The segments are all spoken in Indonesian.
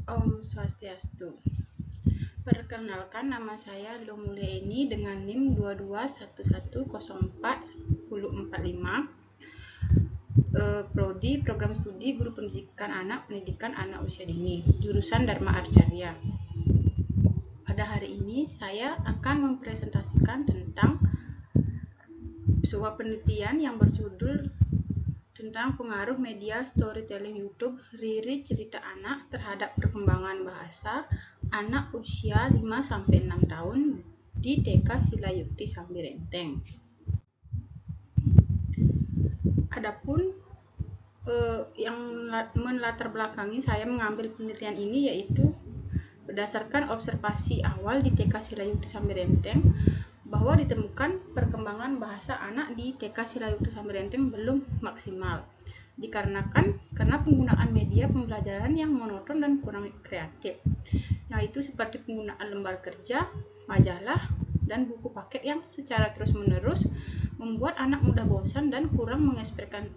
Om Swastiastu. Perkenalkan, nama saya Lumulieni dengan NIM 2211041045. Prodi Program Studi Guru Pendidikan Anak Usia Dini, jurusan Dharma Arcarya. Pada hari ini saya akan mempresentasikan tentang sebuah penelitian yang berjudul tentang pengaruh media storytelling YouTube Riri Cerita Anak terhadap perkembangan bahasa anak usia 5-6 tahun di TK Silayukti Sambirenteng. Adapun yang melatar belakangi saya mengambil penelitian ini yaitu berdasarkan observasi awal di TK Silayukti Sambirenteng bahwa ditemukan perkembangan bahasa anak di TK Silayukti Sambirenteng belum maksimal, dikarenakan penggunaan media pembelajaran yang monoton dan kurang kreatif, yaitu seperti penggunaan lembar kerja, majalah, dan buku paket yang secara terus-menerus membuat anak mudah bosan dan kurang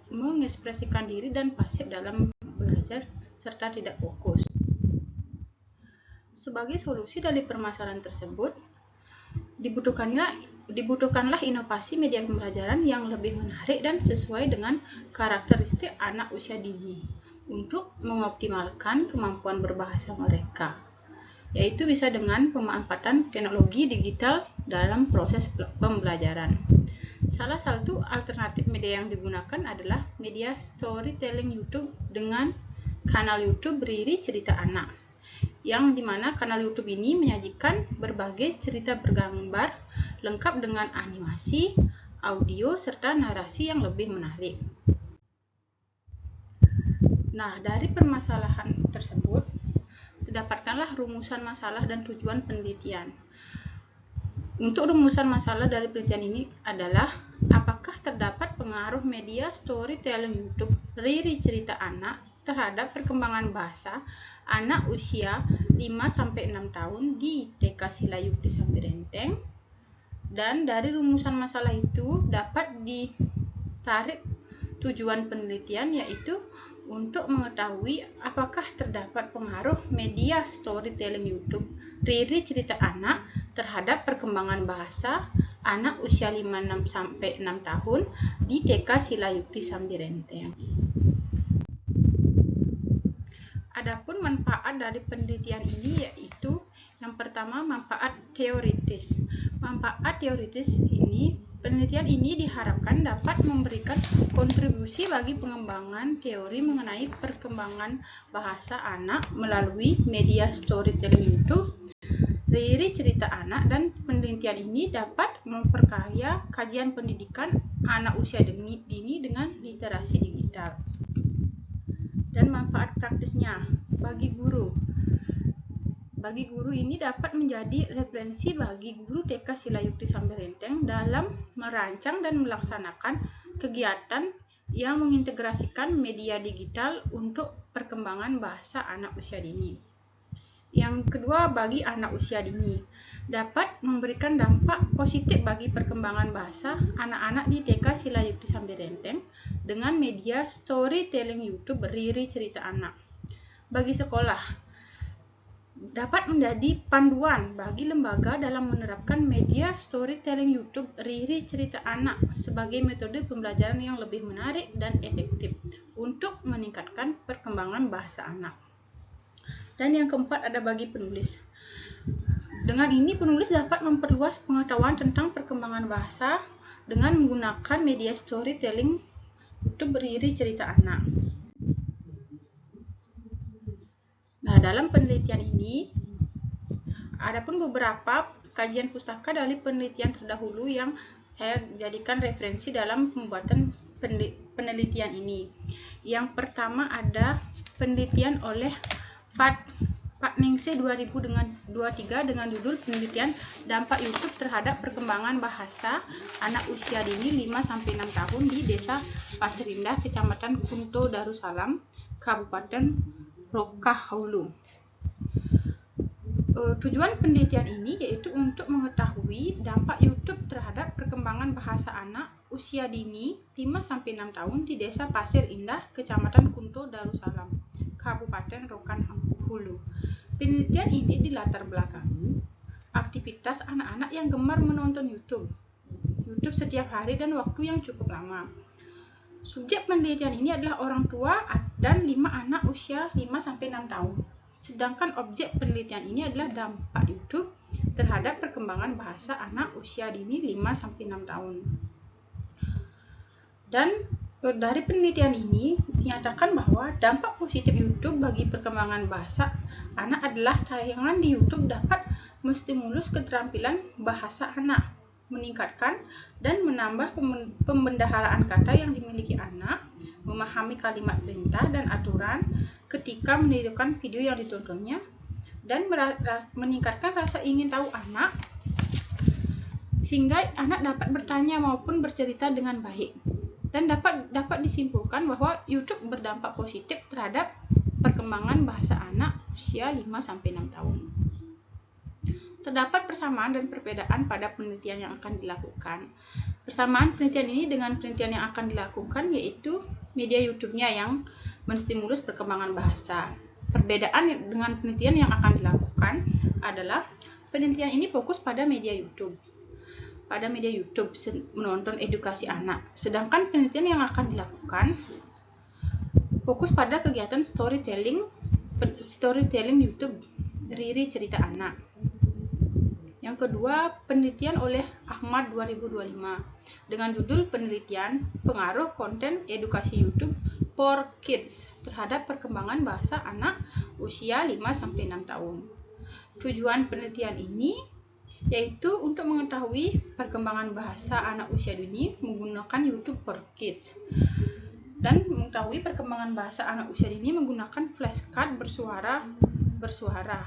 mengekspresikan diri dan pasif dalam belajar serta tidak fokus. Sebagai solusi dari permasalahan tersebut, dibutuhkanlah inovasi media pembelajaran yang lebih menarik dan sesuai dengan karakteristik anak usia dini untuk mengoptimalkan kemampuan berbahasa mereka, yaitu bisa dengan pemanfaatan teknologi digital dalam proses pembelajaran. Salah satu alternatif media yang digunakan adalah media storytelling YouTube dengan kanal YouTube Riri Cerita Anak, yang dimana kanal YouTube ini menyajikan berbagai cerita bergambar lengkap dengan animasi, audio, serta narasi yang lebih menarik. Nah, dari permasalahan tersebut, didapatkanlah rumusan masalah dan tujuan penelitian. Untuk rumusan masalah dari penelitian ini adalah, apakah terdapat pengaruh media storytelling YouTube Riri Cerita Anak terhadap perkembangan bahasa anak usia 5-6 tahun di TK Silayukti Sambirenteng. Dan dari rumusan masalah itu dapat ditarik tujuan penelitian, yaitu untuk mengetahui apakah terdapat pengaruh media storytelling YouTube Riri Cerita Anak terhadap perkembangan bahasa anak usia 5-6 tahun di TK Silayukti Sambirenteng. Adapun manfaat dari penelitian ini yaitu yang pertama, manfaat teoritis. Manfaat teoritis ini, penelitian ini diharapkan dapat memberikan kontribusi bagi pengembangan teori mengenai perkembangan bahasa anak melalui media storytelling YouTube Riri Cerita Anak, dan penelitian ini dapat memperkaya kajian pendidikan anak usia dini dengan literasi digital. Dan manfaat praktisnya bagi guru. Bagi guru ini dapat menjadi referensi bagi guru TK Silayukti Sambirenteng dalam merancang dan melaksanakan kegiatan yang mengintegrasikan media digital untuk perkembangan bahasa anak usia dini. Yang kedua, bagi anak usia dini, dapat memberikan dampak positif bagi perkembangan bahasa anak-anak di TK Silayukti Sambirenteng dengan media storytelling YouTube Riri Cerita Anak. Bagi sekolah, dapat menjadi panduan bagi lembaga dalam menerapkan media storytelling YouTube Riri Cerita Anak sebagai metode pembelajaran yang lebih menarik dan efektif untuk meningkatkan perkembangan bahasa anak. Dan yang keempat ada bagi penulis. Dengan ini penulis dapat memperluas pengetahuan tentang perkembangan bahasa dengan menggunakan media storytelling YouTube Riri Cerita Anak. Nah, dalam penelitian ini adapun beberapa kajian pustaka dari penelitian terdahulu yang saya jadikan referensi dalam pembuatan penelitian ini. Yang pertama ada penelitian oleh Pak Ningsih 2023 dengan judul penelitian dampak YouTube terhadap perkembangan bahasa anak usia dini 5-6 tahun di Desa Pasir Indah, Kecamatan Kunto Darussalam, Kabupaten Rokahaulu. Tujuan penelitian ini yaitu untuk mengetahui dampak YouTube terhadap perkembangan bahasa anak usia dini 5-6 tahun di Desa Pasir Indah, Kecamatan Kunto Darussalam, Kabupaten Rokan Hulu. Penelitian ini dilatar belakangi aktivitas anak-anak yang gemar menonton YouTube setiap hari dan waktu yang cukup lama. Subjek penelitian ini adalah orang tua dan 5 anak usia 5-6 tahun. Sedangkan objek penelitian ini adalah dampak YouTube terhadap perkembangan bahasa anak usia dini 5-6 tahun. Dan dari penelitian ini dinyatakan bahwa dampak positif YouTube bagi perkembangan bahasa anak adalah tayangan di YouTube dapat menstimulus keterampilan bahasa anak, meningkatkan dan menambah pembendaharaan kata yang dimiliki anak, memahami kalimat perintah dan aturan ketika menirukan video yang ditontonnya, dan meningkatkan rasa ingin tahu anak sehingga anak dapat bertanya maupun bercerita dengan baik. Dan dapat disimpulkan bahwa YouTube berdampak positif terhadap perkembangan bahasa anak usia 5-6 tahun. Terdapat persamaan dan perbedaan pada penelitian yang akan dilakukan. Persamaan penelitian ini dengan penelitian yang akan dilakukan yaitu media YouTube-nya yang menstimulus perkembangan bahasa. Perbedaan dengan penelitian yang akan dilakukan adalah penelitian ini fokus pada media YouTube. Pada media YouTube menonton edukasi anak. Sedangkan penelitian yang akan dilakukan fokus pada kegiatan storytelling YouTube Riri Cerita Anak. Yang kedua, penelitian oleh Ahmad 2025 dengan judul penelitian pengaruh konten edukasi YouTube for Kids terhadap perkembangan bahasa anak usia 5-6 tahun. Tujuan penelitian ini yaitu untuk mengetahui perkembangan bahasa anak usia dini menggunakan YouTube for Kids dan mengetahui perkembangan bahasa anak usia dini menggunakan flashcard bersuara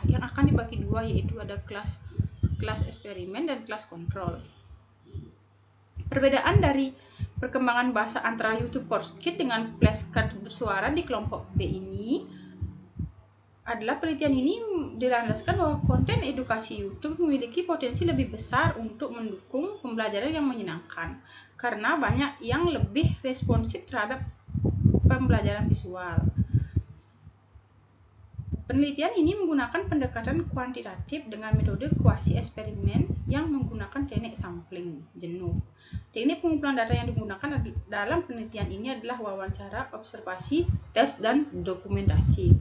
yang akan dibagi dua, yaitu ada kelas eksperimen dan kelas kontrol. Perbedaan dari perkembangan bahasa antara YouTube for Kids dengan flashcard bersuara di kelompok B ini adalah penelitian ini dilandaskan bahwa konten edukasi YouTube memiliki potensi lebih besar untuk mendukung pembelajaran yang menyenangkan karena banyak yang lebih responsif terhadap pembelajaran visual. Penelitian ini menggunakan pendekatan kuantitatif dengan metode kuasi eksperimen yang menggunakan teknik sampling jenuh. Teknik pengumpulan data yang digunakan dalam penelitian ini adalah wawancara, observasi, tes, dan dokumentasi.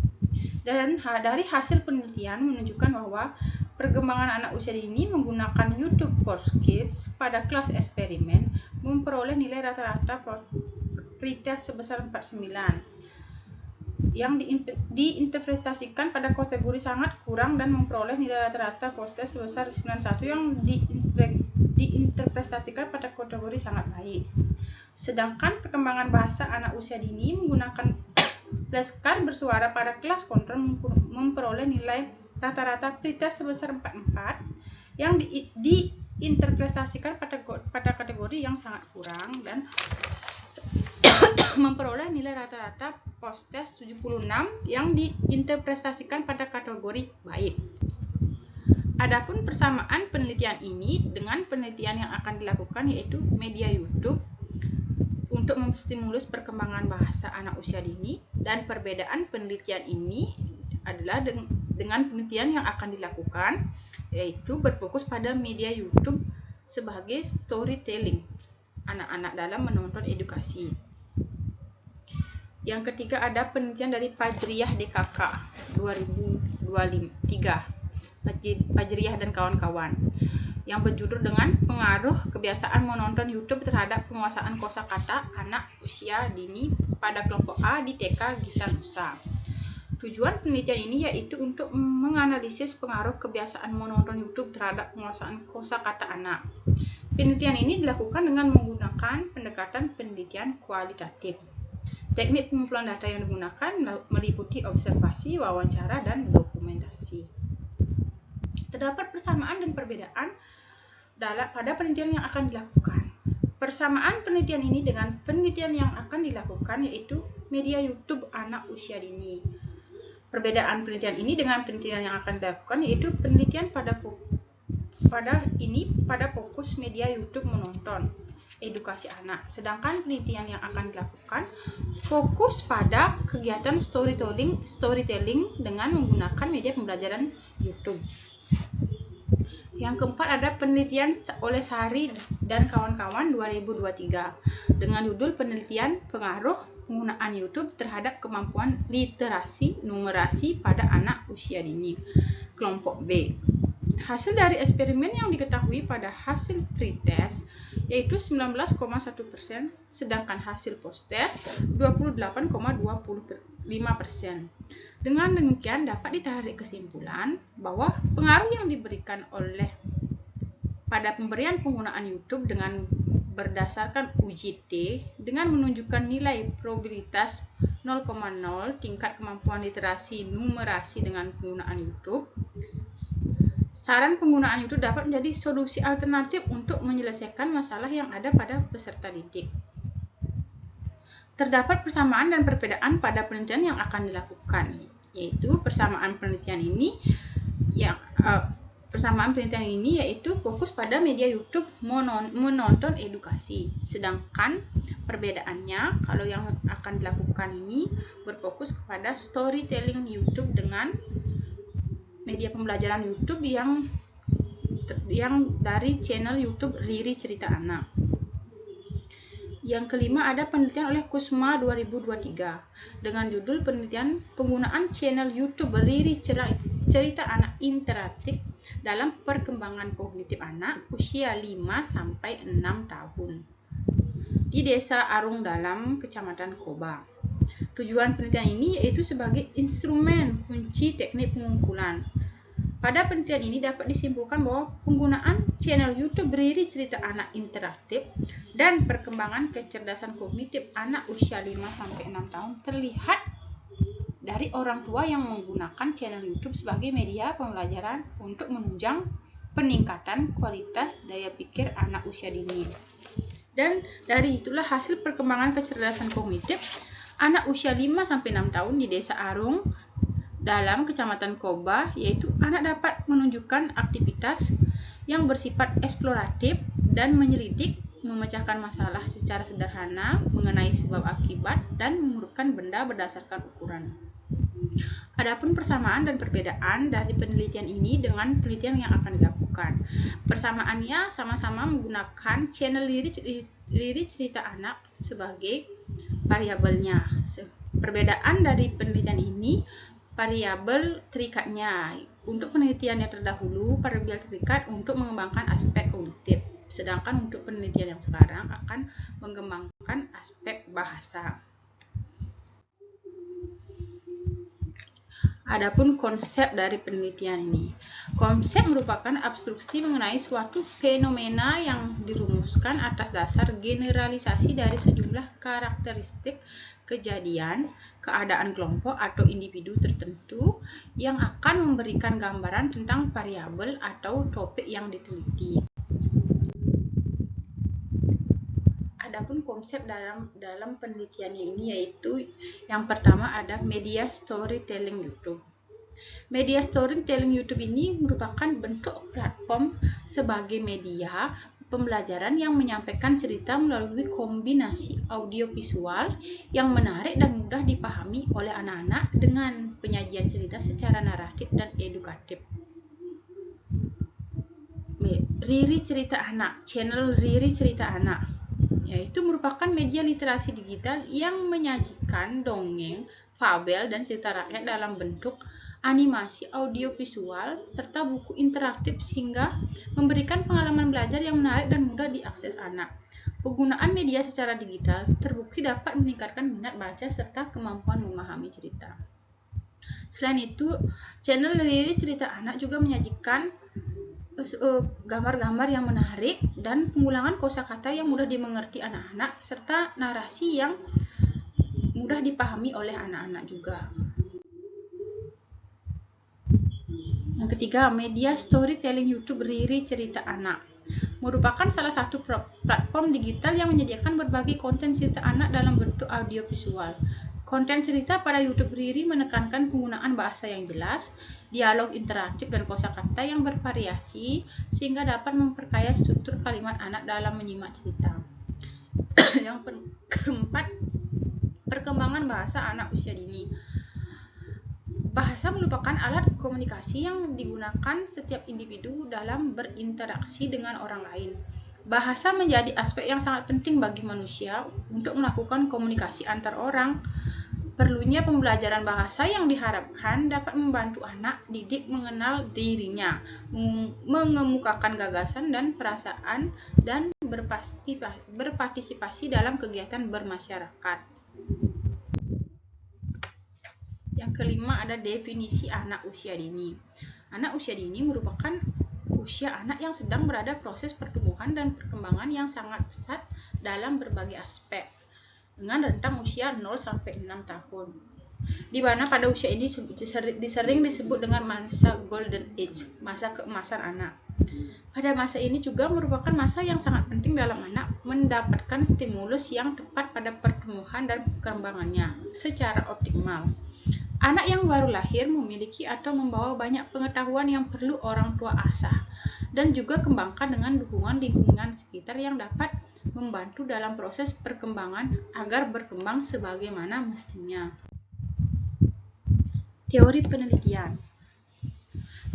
Dan dari hasil penelitian menunjukkan bahwa perkembangan anak usia dini menggunakan YouTube for Kids pada kelas eksperimen memperoleh nilai rata-rata pretest sebesar 49 yang diinterpretasikan pada kategori sangat kurang dan memperoleh nilai rata-rata pretest sebesar 91 yang diinterpretasikan pada kategori sangat baik. Sedangkan perkembangan bahasa anak usia dini menggunakan flashcard bersuara pada kelas kontrol memperoleh nilai rata-rata pretest sebesar 44 yang diinterpretasikan pada kategori yang sangat kurang dan memperoleh nilai rata-rata post-test 76 yang diinterpretasikan pada kategori baik. Adapun persamaan penelitian ini dengan penelitian yang akan dilakukan yaitu media YouTube untuk menstimulus perkembangan bahasa anak usia dini, dan perbedaan penelitian ini adalah dengan penelitian yang akan dilakukan yaitu berfokus pada media YouTube sebagai storytelling anak-anak dalam menonton edukasi. Yang ketiga ada penelitian dari Fajriyah DKK 2023, Fajriyah dan kawan-kawan, yang berjudul dengan pengaruh kebiasaan menonton YouTube terhadap penguasaan kosakata anak usia dini pada kelompok A di TK Gita Nusa. Tujuan penelitian ini yaitu untuk menganalisis pengaruh kebiasaan menonton YouTube terhadap penguasaan kosakata anak. Penelitian ini dilakukan dengan menggunakan pendekatan penelitian kualitatif. Teknik pengumpulan data yang digunakan meliputi observasi, wawancara, dan dokumentasi. Terdapat persamaan dan perbedaan pada penelitian yang akan dilakukan. Persamaan penelitian ini dengan penelitian yang akan dilakukan yaitu media YouTube anak usia dini. Perbedaan penelitian ini dengan penelitian yang akan dilakukan yaitu penelitian pada fokus media YouTube menonton. edukasi anak. Sedangkan penelitian yang akan dilakukan fokus pada kegiatan storytelling dengan menggunakan media pembelajaran YouTube. Yang keempat ada penelitian oleh Sari dan kawan-kawan 2023 dengan judul penelitian pengaruh penggunaan YouTube terhadap kemampuan literasi numerasi pada anak usia dini. Kelompok B. Hasil dari eksperimen yang diketahui pada hasil pretest yaitu 19,1%, sedangkan hasil posttest 28,25%. Dengan demikian dapat ditarik kesimpulan bahwa pengaruh yang diberikan pada pemberian penggunaan YouTube dengan berdasarkan uji T dengan menunjukkan nilai probabilitas 0,0 tingkat kemampuan literasi numerasi dengan penggunaan YouTube. Saran penggunaan YouTube dapat menjadi solusi alternatif untuk menyelesaikan masalah yang ada pada peserta didik. Terdapat persamaan dan perbedaan pada penelitian yang akan dilakukan, yaitu persamaan penelitian ini yaitu fokus pada media YouTube menonton edukasi. Sedangkan perbedaannya kalau yang akan dilakukan ini berfokus kepada storytelling YouTube dengan media pembelajaran YouTube yang dari channel YouTube Riri Cerita Anak. Yang kelima ada penelitian oleh Kusma 2023 dengan judul penelitian penggunaan channel YouTube Riri Cerita Anak interaktif dalam perkembangan kognitif anak usia 5-6 tahun di Desa Arung Dalam, Kecamatan Koba. Tujuan penelitian ini yaitu sebagai instrumen kunci teknik pengumpulan. Pada penelitian ini dapat disimpulkan bahwa penggunaan channel YouTube Riri Cerita Anak interaktif dan perkembangan kecerdasan kognitif anak usia 5-6 tahun terlihat dari orang tua yang menggunakan channel YouTube sebagai media pembelajaran untuk menunjang peningkatan kualitas daya pikir anak usia dini. Dan dari itulah hasil perkembangan kecerdasan kognitif anak usia 5-6 tahun di Desa Arung Dalam, Kecamatan Koba, yaitu anak dapat menunjukkan aktivitas yang bersifat eksploratif dan menyelidik, memecahkan masalah secara sederhana mengenai sebab akibat dan mengurutkan benda berdasarkan ukuran. Adapun persamaan dan perbedaan dari penelitian ini dengan penelitian yang akan dilakukan. Persamaannya sama-sama menggunakan channel Riri Cerita Anak sebagai variabelnya. Perbedaan dari penelitian ini variabel terikatnya. Untuk penelitian yang terdahulu, variabel terikat untuk mengembangkan aspek kognitif. Sedangkan untuk penelitian yang sekarang akan mengembangkan aspek bahasa. Adapun konsep dari penelitian ini. Konsep merupakan abstruksi mengenai suatu fenomena yang dirumuskan atas dasar generalisasi dari sejumlah karakteristik kejadian, keadaan kelompok atau individu tertentu yang akan memberikan gambaran tentang variabel atau topik yang diteliti. Adapun konsep dalam penelitian ini yaitu yang pertama ada media storytelling YouTube. Media storytelling YouTube ini merupakan bentuk platform sebagai media pembelajaran yang menyampaikan cerita melalui kombinasi audiovisual yang menarik dan mudah dipahami oleh anak-anak dengan penyajian cerita secara naratif dan edukatif. Riri Cerita Anak, channel Riri Cerita Anak, yaitu merupakan media literasi digital yang menyajikan dongeng, fabel, dan cerita rakyat dalam bentuk animasi audiovisual serta buku interaktif sehingga memberikan pengalaman belajar yang menarik dan mudah diakses anak. Penggunaan media secara digital terbukti dapat meningkatkan minat baca serta kemampuan memahami cerita. Selain itu, channel Riri Cerita Anak juga menyajikan gambar-gambar yang menarik dan pengulangan kosakata yang mudah dimengerti anak-anak serta narasi yang mudah dipahami oleh anak-anak juga. Yang ketiga, media storytelling YouTube Riri Cerita Anak merupakan salah satu platform digital yang menyediakan berbagai konten cerita anak dalam bentuk audiovisual. Konten cerita pada YouTube Riri menekankan penggunaan bahasa yang jelas, dialog interaktif dan kosakata yang bervariasi sehingga dapat memperkaya struktur kalimat anak dalam menyimak cerita. Yang keempat, perkembangan bahasa anak usia dini. Bahasa merupakan alat komunikasi yang digunakan setiap individu dalam berinteraksi dengan orang lain. Bahasa menjadi aspek yang sangat penting bagi manusia untuk melakukan komunikasi antar orang. Perlunya pembelajaran bahasa yang diharapkan dapat membantu anak didik mengenal dirinya, mengemukakan gagasan dan perasaan, dan berpartisipasi dalam kegiatan bermasyarakat. Yang kelima ada definisi anak usia dini. Anak usia dini merupakan usia anak yang sedang berada proses pertumbuhan dan perkembangan yang sangat pesat dalam berbagai aspek, dengan rentang usia 0 sampai 6 tahun. Di mana pada usia ini sering disebut dengan masa golden age, masa keemasan anak. Pada masa ini juga merupakan masa yang sangat penting dalam anak mendapatkan stimulus yang tepat pada pertumbuhan dan perkembangannya secara optimal. Anak yang baru lahir memiliki atau membawa banyak pengetahuan yang perlu orang tua asah dan juga kembangkan dengan dukungan lingkungan sekitar yang dapat membantu dalam proses perkembangan agar berkembang sebagaimana mestinya. Teori penelitian.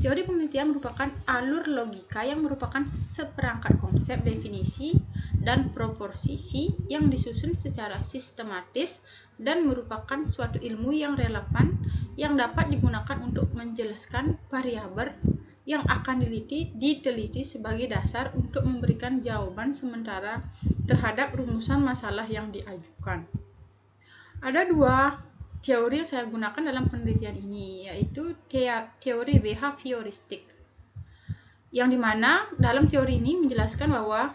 Teori penelitian merupakan alur logika yang merupakan seperangkat konsep, definisi, dan proposisi yang disusun secara sistematis dan merupakan suatu ilmu yang relevan yang dapat digunakan untuk menjelaskan variabel yang akan diteliti sebagai dasar untuk memberikan jawaban sementara terhadap rumusan masalah yang diajukan. Ada dua teori yang saya gunakan dalam penelitian ini, yaitu teori behavioristik, yang dimana dalam teori ini menjelaskan bahwa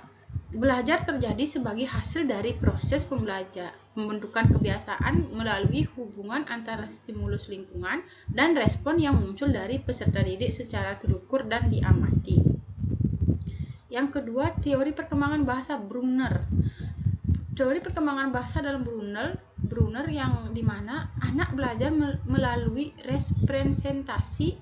belajar terjadi sebagai hasil dari proses pembentukan kebiasaan melalui hubungan antara stimulus lingkungan dan respon yang muncul dari peserta didik secara terukur dan diamati. Yang kedua, teori perkembangan bahasa Brunner. Teori perkembangan bahasa dalam Brunner yang dimana anak belajar melalui representasi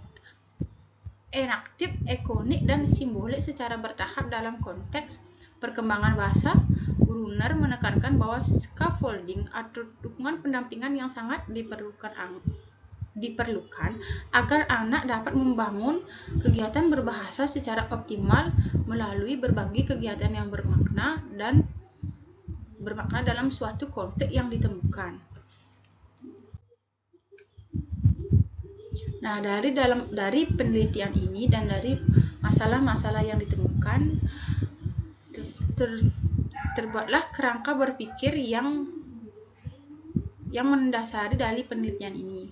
enaktif, ikonik, dan simbolik secara bertahap dalam konteks perkembangan bahasa. Brunner menekankan bahwa scaffolding atau dukungan pendampingan yang sangat diperlukan agar anak dapat membangun kegiatan berbahasa secara optimal melalui berbagai kegiatan yang bermakna dalam suatu konteks yang ditemukan. Nah, dari penelitian ini dan dari masalah-masalah yang ditemukan, terbuatlah kerangka berpikir yang mendasari dari penelitian ini.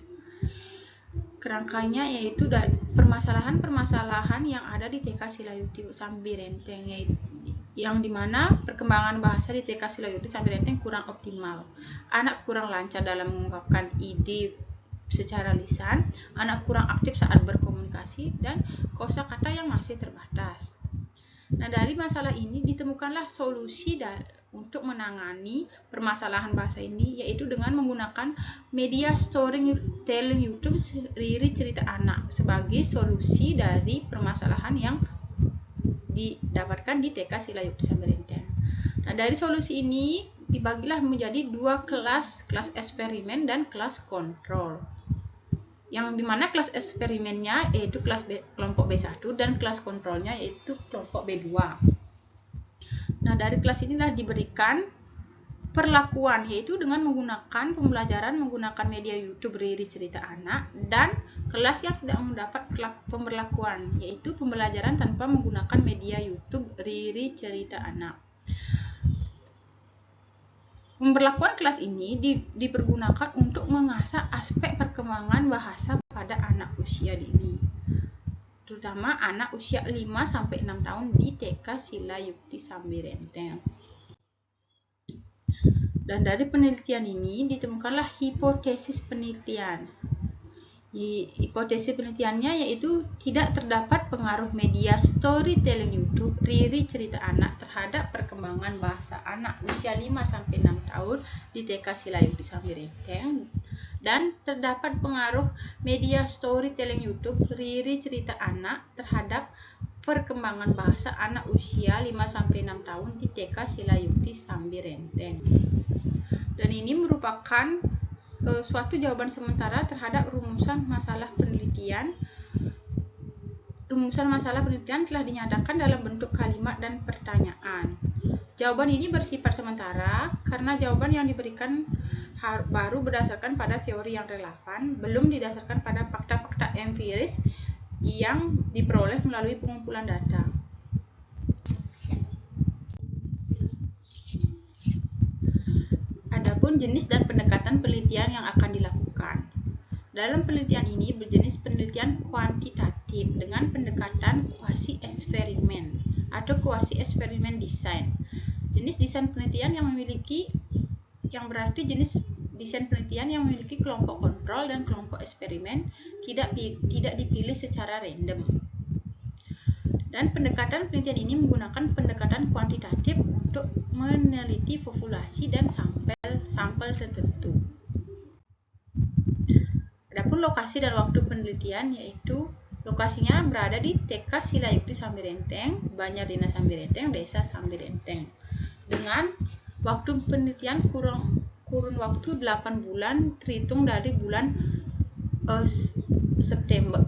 Kerangkanya yaitu permasalahan-permasalahan yang ada di TK Silayukti Sambi Renteng, yang dimana perkembangan bahasa di TK Silayukti Sambi Renteng kurang optimal. Anak kurang lancar dalam mengungkapkan ide secara lisan, anak kurang aktif saat berkomunikasi, dan kosakata yang masih terbatas. Nah, dari masalah ini ditemukanlah solusi untuk menangani permasalahan bahasa ini, yaitu dengan menggunakan media storytelling YouTube Riri Cerita Anak sebagai solusi dari permasalahan yang didapatkan di TK Silayukti Sambi Renteng. Nah, dari solusi ini dibagilah menjadi dua kelas eksperimen dan kelas kontrol. Yang dimana kelas eksperimennya yaitu kelompok B1 dan kelas kontrolnya yaitu kelompok B2. Nah, dari kelas inilah diberikan perlakuan, yaitu dengan menggunakan pembelajaran menggunakan media YouTube Riri Cerita Anak, dan kelas yang tidak mendapat pemberlakuan, yaitu pembelajaran tanpa menggunakan media YouTube Riri Cerita Anak. Pemberlakuan kelas ini dipergunakan untuk mengasah aspek perkembangan bahasa pada anak usia dini, terutama anak usia 5-6 tahun di TK Silayukti Sambi Renteng. Dan dari penelitian ini ditemukanlah hipotesis penelitian. Hipotesis penelitiannya yaitu tidak terdapat pengaruh media storytelling YouTube Riri Cerita Anak terhadap perkembangan bahasa anak usia 5-6 tahun di TK Silayukti Sambi Renteng, dan terdapat pengaruh media storytelling YouTube Riri Cerita Anak terhadap perkembangan bahasa anak usia 5-6 tahun di TK Silayukti Sambi-Renteng. Dan ini merupakan suatu jawaban sementara terhadap rumusan masalah penelitian. Rumusan masalah penelitian telah dinyatakan dalam bentuk kalimat dan pertanyaan. Jawaban ini bersifat sementara karena jawaban yang diberikan baru berdasarkan pada teori yang relevan, belum didasarkan pada fakta-fakta empiris yang diperoleh melalui pengumpulan data. Adapun jenis dan pendekatan penelitian yang akan dilakukan. Dalam penelitian ini berjenis penelitian kuantitatif dengan pendekatan kuasi eksperimen atau kuasi eksperimen desain. Jenis desain penelitian yang berarti jenis desain penelitian yang memiliki kelompok kontrol dan kelompok eksperimen tidak dipilih secara random. Dan pendekatan penelitian ini menggunakan pendekatan kuantitatif untuk meneliti populasi dan sampel tertentu. Adapun lokasi dan waktu penelitian yaitu lokasinya berada di TK Silayukti Sambi-Renteng, Banyardina Sambi-Renteng, Desa Sambi-Renteng. Dengan waktu penelitian kurun waktu 8 bulan terhitung dari bulan September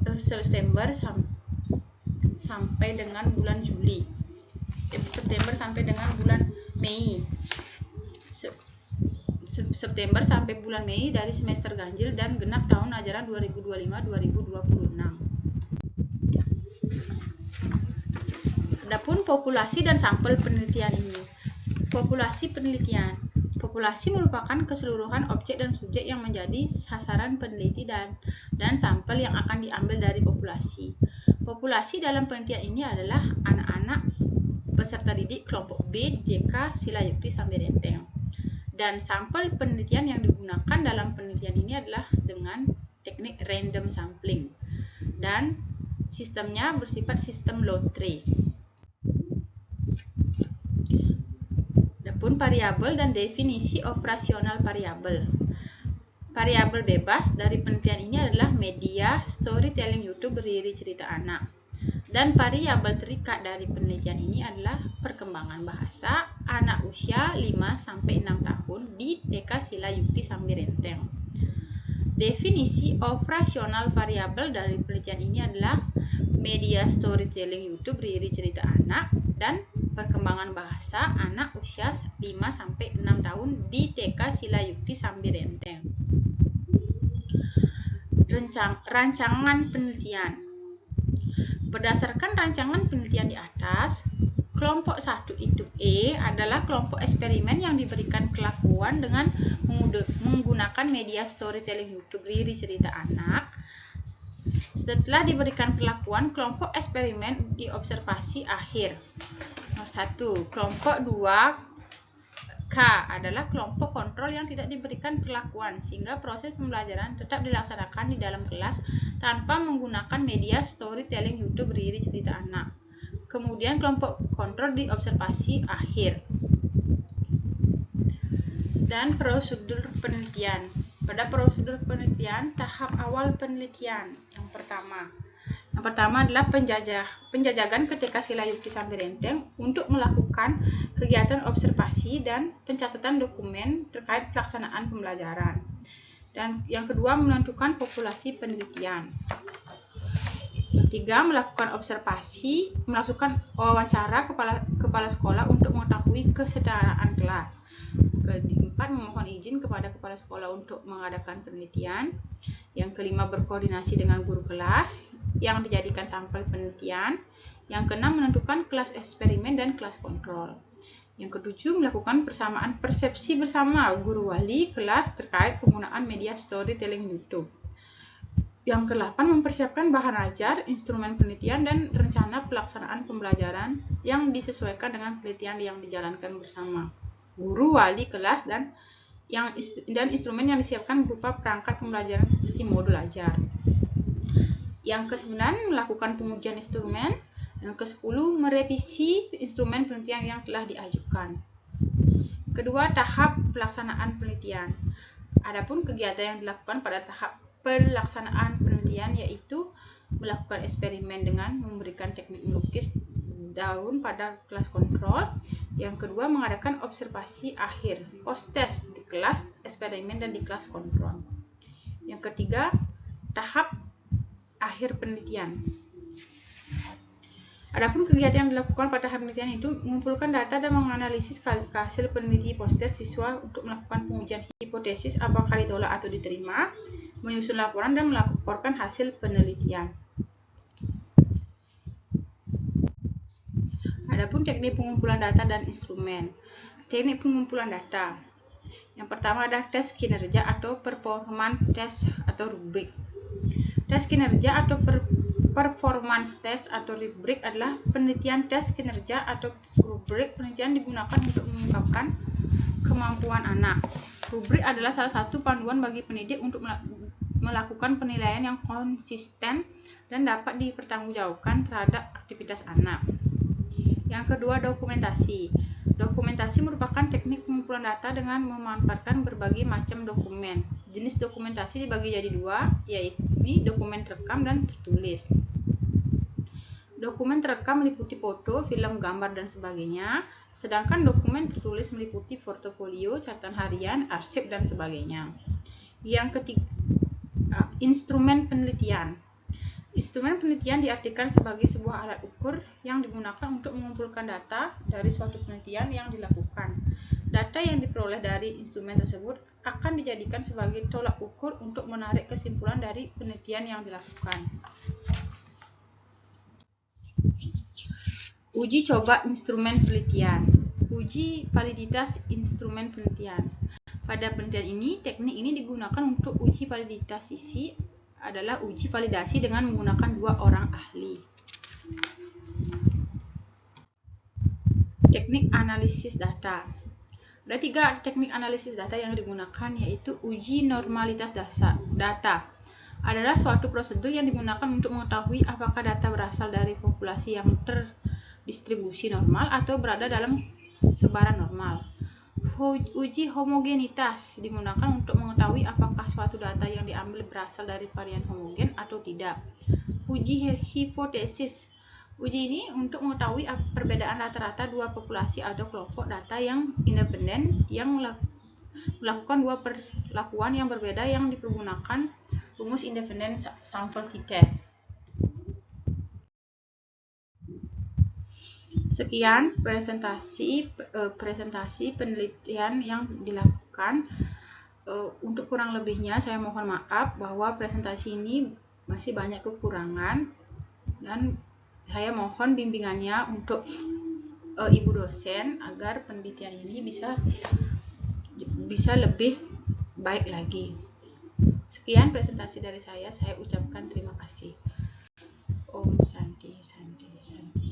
sampai dengan bulan Juli. September sampai dengan bulan Mei. September sampai bulan Mei dari semester ganjil dan genap tahun ajaran 2025-2026. Adapun populasi dan sampel penelitian ini. Populasi penelitian. Populasi merupakan keseluruhan objek dan subjek yang menjadi sasaran peneliti dan sampel yang akan diambil dari populasi. Populasi dalam penelitian ini adalah anak-anak peserta didik kelompok B TK Silayukti Sambi-Renteng. Dan sampel penelitian yang digunakan dalam penelitian ini adalah dengan teknik random sampling. Dan sistemnya bersifat sistem lotre. Adapun variabel dan definisi operasional variabel. Variabel bebas dari penelitian ini adalah media, storytelling YouTube, beriri cerita anak. Dan variabel terikat dari penelitian ini adalah perkembangan bahasa anak usia 5-6 tahun di TK Silayukti Sambi-Renteng. Definisi operasional variabel dari penelitian ini adalah media, storytelling YouTube, beriri cerita anak, dan perkembangan bahasa anak usia 5-6 tahun di TK Silayukti Sambi-Renteng. Rancangan penelitian. Berdasarkan rancangan penelitian di atas, kelompok 1 itu E adalah kelompok eksperimen yang diberikan kelakuan dengan menggunakan media storytelling YouTube, beriri cerita anak. Setelah diberikan perlakuan, kelompok eksperimen diobservasi akhir. Nomor 1. Kelompok 2 K adalah kelompok kontrol yang tidak diberikan perlakuan, sehingga proses pembelajaran tetap dilaksanakan di dalam kelas tanpa menggunakan media storytelling YouTube, beriri cerita anak. Kemudian kelompok kontrol diobservasi akhir. Dan prosedur penelitian. Pada prosedur penelitian, tahap awal penelitian yang pertama adalah penjajakan ke TK Silayukti Sambi-Renteng untuk melakukan kegiatan observasi dan pencatatan dokumen terkait pelaksanaan pembelajaran. Dan yang kedua, menentukan populasi penelitian. Yang ketiga, melakukan observasi, melakukan wawancara kepala sekolah untuk mengetahui kesetaraan kelas. Keempat, memohon izin kepada kepala sekolah untuk mengadakan penelitian. Yang kelima, berkoordinasi dengan guru kelas yang dijadikan sampel penelitian. Yang keenam, menentukan kelas eksperimen dan kelas kontrol. Yang ketujuh, melakukan persamaan persepsi bersama guru wali kelas terkait penggunaan media storytelling YouTube. Yang ke-8, mempersiapkan bahan ajar, instrumen penelitian, dan rencana pelaksanaan pembelajaran yang disesuaikan dengan penelitian yang dijalankan bersama guru, wali kelas, dan instrumen yang disiapkan berupa perangkat pembelajaran seperti modul ajar. Yang ke-9, melakukan pengujian instrumen. Yang ke-10, merevisi instrumen penelitian yang telah diajukan. Kedua, tahap pelaksanaan penelitian. Adapun kegiatan yang dilakukan pada tahap pelaksanaan penelitian yaitu melakukan eksperimen dengan memberikan teknik melukis daun pada kelas kontrol. Yang kedua, mengadakan observasi akhir post test di kelas eksperimen dan di kelas kontrol. Yang ketiga, tahap akhir penelitian. Adapun kegiatan yang dilakukan pada tahap penelitian itu mengumpulkan data dan menganalisis hasil peneliti post test siswa untuk melakukan pengujian hipotesis apakah ditolak atau diterima, menyusun laporan dan melaporkan hasil penelitian. Adapun teknik pengumpulan data dan instrumen. Teknik pengumpulan data. Yang pertama ada tes kinerja atau performance test atau rubrik. Tes kinerja atau performance test atau rubrik adalah penelitian tes kinerja atau rubrik penelitian digunakan untuk mengungkapkan kemampuan anak. Rubrik adalah salah satu panduan bagi pendidik untuk melakukan penilaian yang konsisten dan dapat dipertanggungjawabkan terhadap aktivitas anak. Yang kedua, dokumentasi. Dokumentasi merupakan teknik pengumpulan data dengan memanfaatkan berbagai macam dokumen. Jenis dokumentasi dibagi jadi dua, yaitu dokumen terekam dan tertulis. Dokumen terekam meliputi foto, film, gambar, dan sebagainya, sedangkan dokumen tertulis meliputi portofolio, catatan harian, arsip, dan sebagainya. Yang ketiga, instrumen penelitian. Instrumen penelitian diartikan sebagai sebuah alat ukur yang digunakan untuk mengumpulkan data dari suatu penelitian yang dilakukan. Data yang diperoleh dari instrumen tersebut akan dijadikan sebagai tolak ukur untuk menarik kesimpulan dari penelitian yang dilakukan. Uji coba instrumen penelitian. Uji validitas instrumen penelitian. Pada penelitian ini, teknik ini digunakan untuk uji validitas sisi adalah uji validasi dengan menggunakan dua orang ahli. Teknik analisis data. Ada tiga teknik analisis data yang digunakan, yaitu uji normalitas data. Adalah suatu prosedur yang digunakan untuk mengetahui apakah data berasal dari populasi yang terdistribusi normal atau berada dalam sebaran normal. Uji homogenitas digunakan untuk mengetahui apakah suatu data yang diambil berasal dari varian homogen atau tidak. Uji hipotesis. Uji ini untuk mengetahui perbedaan rata-rata dua populasi atau kelompok data yang independen yang melakukan dua perlakuan yang berbeda yang dipergunakan rumus independent sample t-test. Sekian presentasi penelitian yang dilakukan. Untuk kurang lebihnya saya mohon maaf bahwa presentasi ini masih banyak kekurangan dan saya mohon bimbingannya untuk ibu dosen agar penelitian ini bisa lebih baik lagi. Sekian presentasi dari saya ucapkan terima kasih. Om Santi Santi Santi.